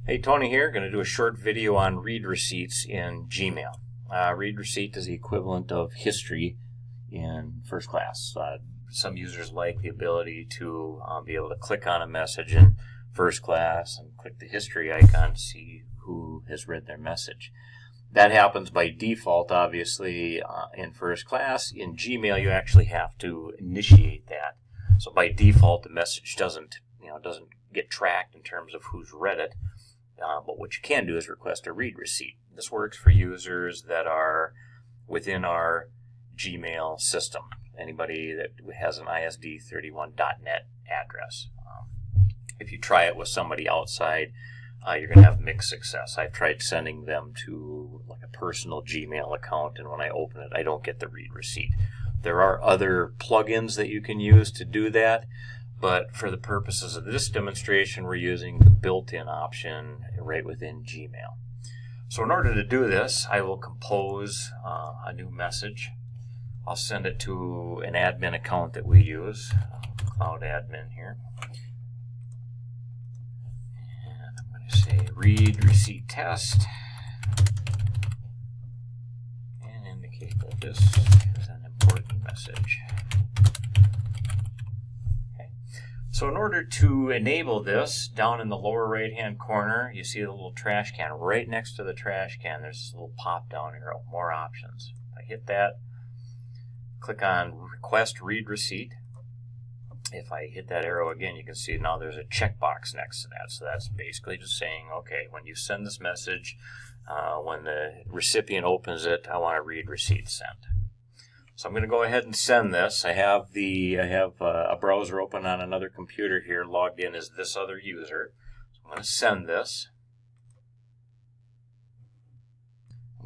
Hey, Tony here. Going to do a short video on read receipts in Gmail. Read receipt is the equivalent of history in first class. Some users like the ability to be able to click on a message in first class and click the history icon to see who has read their message. That happens by default, obviously, in first class. In Gmail, you actually have to initiate that. So by default, the message doesn't get tracked in terms of who's read it. But what you can do is request a read receipt. This works for users that are within our Gmail system. Anybody that has an ISD31.net address. If you try it with somebody outside, you're going to have mixed success. I've tried sending them to like a personal Gmail account, and when I open it, I don't get the read receipt. There are other plugins that you can use to do that. But for the purposes of this demonstration, we're using the built-in option right within Gmail. So in order to do this, I will compose a new message. I'll send it to an admin account that we use, Cloud Admin here. And I'm going to say read receipt test and indicate that this is an important message. So in order to enable this, down in the lower right-hand corner, you see the little trash can. Right next to the trash can, there's this little pop-down arrow, more options. If I hit that, click on Request Read Receipt. If I hit that arrow again, you can see now there's a checkbox next to that. So that's basically just saying, okay, when you send this message, when the recipient opens it, I want a read receipt sent. So I'm going to go ahead and send this. I have a browser open on another computer here, logged in as this other user. So I'm going to send this.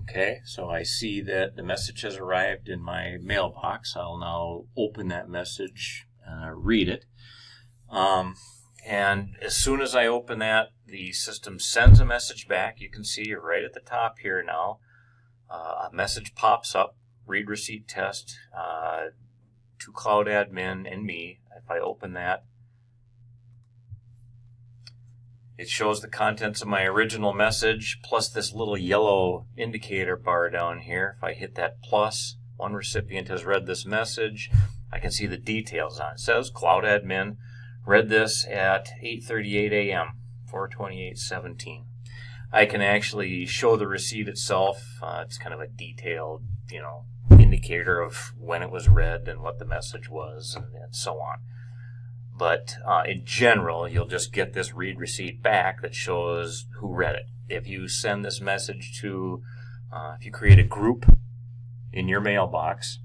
Okay, so I see that the message has arrived in my mailbox. I'll now open that message, read it. And as soon as I open that, the system sends a message back. You can see right at the top here now, a message pops up. Read receipt test to Cloud Admin and me. If I open that, it shows the contents of my original message plus this little yellow indicator bar down here. If I hit that plus, one recipient has read this message. I can see the details on it. It says Cloud Admin read this at 8:38 a.m. 4/28/17. I can actually show the receipt itself. It's kind of a detailed, indicator of when it was read and what the message was and so on. But in general, you'll just get this read receipt back that shows who read it. If you send this message to, if you create a group in your mailbox,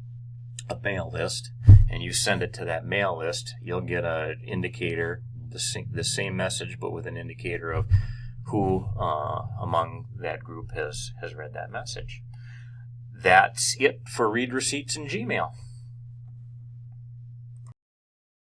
a mail list, and you send it to that mail list, you'll get an indicator, the same message but with an indicator of who among that group has read that message. That's it for read receipts in Gmail.